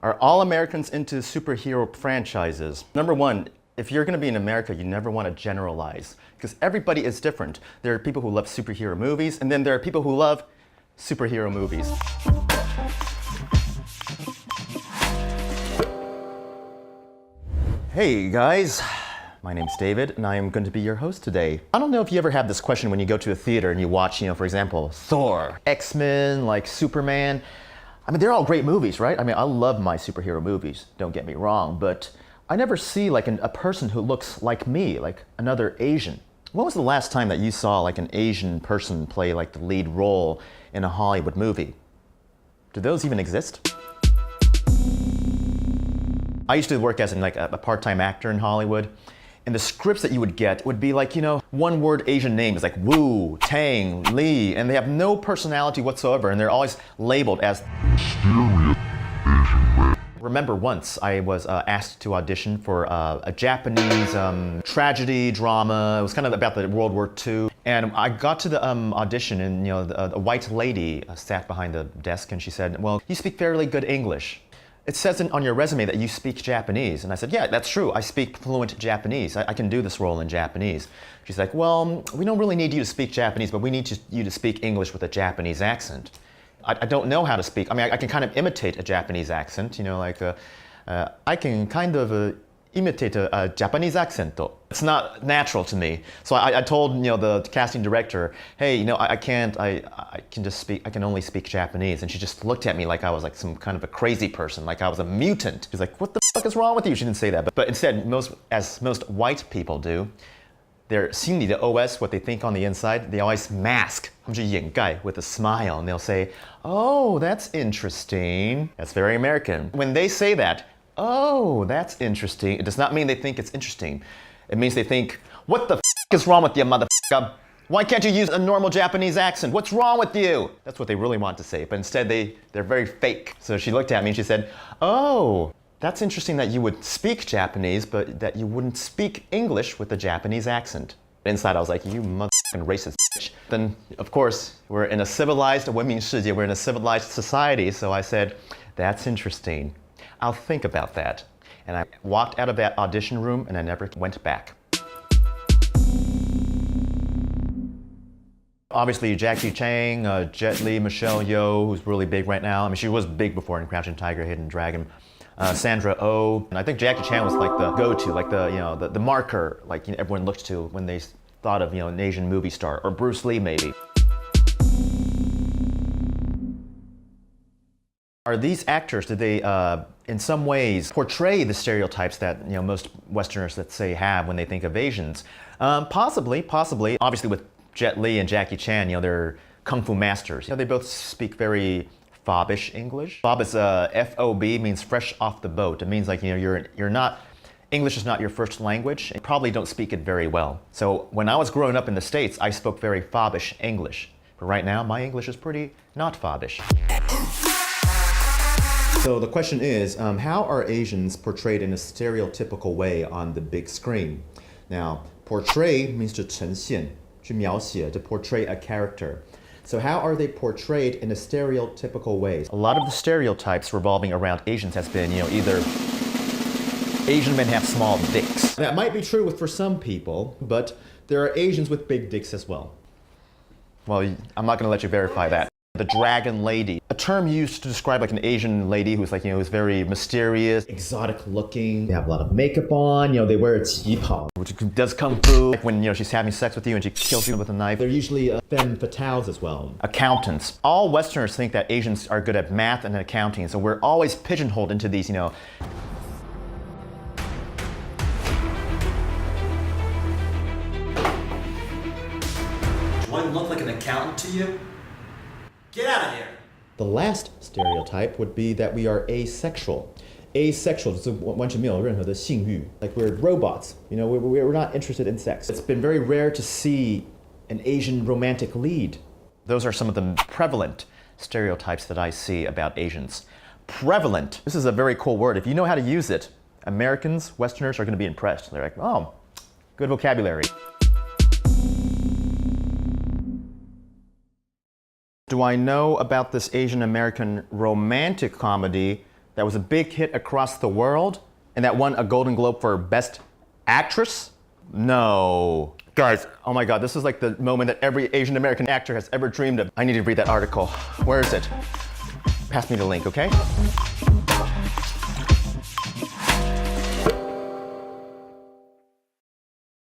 Are all Americans into superhero franchises? Number one, if you're going to be in America, you never want to generalize because everybody is different. There are people who love superhero movies, and then there are people who love superhero movies. Hey guys, my name's David, and I am going to be your host today. I don't know if you ever have this question when you go to a theater and you watch, for example, Thor, X-Men, like Superman. I mean, they're all great movies, right? I mean, I love my superhero movies, don't get me wrong, but I never see like a person who looks like me, like another Asian. When was the last time that you saw like an Asian person play like the lead role in a Hollywood movie? Do those even exist? I used to work as a part-time actor in Hollywood, and the scripts that you would get would be like, one-word Asian names like Wu, Tang, Lee, and they have no personality whatsoever, and they're always labeled as Stereotypes. Remember once I was asked to audition for a Japanese tragedy drama. It was kind of about the World War II. And I got to the audition, and a white lady sat behind the desk, and she said, "Well, you speak fairly good English. It says on your resume that you speak Japanese." And I said, "Yeah, that's true. I speak fluent Japanese. I can do this role in Japanese." She's like, "Well, we don't really need you to speak Japanese, but we need you to speak English with a Japanese accent." I don't know how to speak. I mean, I can kind of imitate a Japanese accent, I can kind of imitate a Japanese accent. It's not natural to me. So I told the casting director, "Hey, I can only speak Japanese." And she just looked at me like I was like some kind of a crazy person, like I was a mutant. She's like, "What the fuck is wrong with you?" She didn't say that, but instead, as most white people do, their 心里的 OS, what they think on the inside, they always mask, 他们去掩盖 with a smile, and they'll say, "Oh, that's interesting." That's very American. When they say that, "Oh, that's interesting," it does not mean they think it's interesting. It means they think, "What the f*** is wrong with you, motherfucker? Why can't you use a normal Japanese accent? What's wrong with you?" That's what they really want to say, but instead they're very fake. So she looked at me and she said, "Oh, that's interesting that you would speak Japanese, but that you wouldn't speak English with a Japanese accent." Inside, I was like, "You motherfucking racist bitch." Then, of course, we're in a civilized 文明世界, we're in a civilized society, so I said, "That's interesting. I'll think about that." And I walked out of that audition room and I never went back. Obviously, Jackie Chan, Jet Li, Michelle Yeoh, who's really big right now. I mean, she was big before in Crouching Tiger, Hidden Dragon. Sandra Oh, and I think Jackie Chan was like the go-to, like the marker, like everyone looked to when they thought of an Asian movie star, or Bruce Lee maybe. Are these actors, did they in some ways portray the stereotypes that most Westerners, let's say, have when they think of Asians? Possibly. Obviously, with Jet Li and Jackie Chan, they're kung fu masters. They both speak very fobbish English. Fob is F-O-B, means fresh off the boat. It means like you're not, English is not your first language. You probably don't speak it very well. So when I was growing up in the States, I spoke very fobbish English. But right now, my English is pretty not fobbish. So the question is, how are Asians portrayed in a stereotypical way on the big screen? Now, portray means to 呈现, 去描写, to portray a character. So how are they portrayed in a stereotypical way? A lot of the stereotypes revolving around Asians has been, either Asian men have small dicks. That might be true for some people, but there are Asians with big dicks as well. Well, I'm not going to let you verify that. The dragon lady, a term used to describe like an Asian lady who's like, who's very mysterious, exotic looking. They have a lot of makeup on, they wear a qipao, which does kung fu. Like when, she's having sex with you and she kills you with a knife. They're usually femme fatales as well. Accountants. All Westerners think that Asians are good at math and accounting, so we're always pigeonholed into these, Do I look like an accountant to you? Get out of here! The last stereotype would be that we are asexual. Asexual, 就是完全没有任何的性欲. Like we're robots, we're not interested in sex. It's been very rare to see an Asian romantic lead. Those are some of the prevalent stereotypes that I see about Asians. Prevalent. This is a very cool word. If you know how to use it, Americans, Westerners are going to be impressed. They're like, "Oh, good vocabulary." Do I know about this Asian American romantic comedy that was a big hit across the world and that won a Golden Globe for Best Actress? No. Guys, oh my God, this is like the moment that every Asian American actor has ever dreamed of. I need to read that article. Where is it? Pass me the link, okay?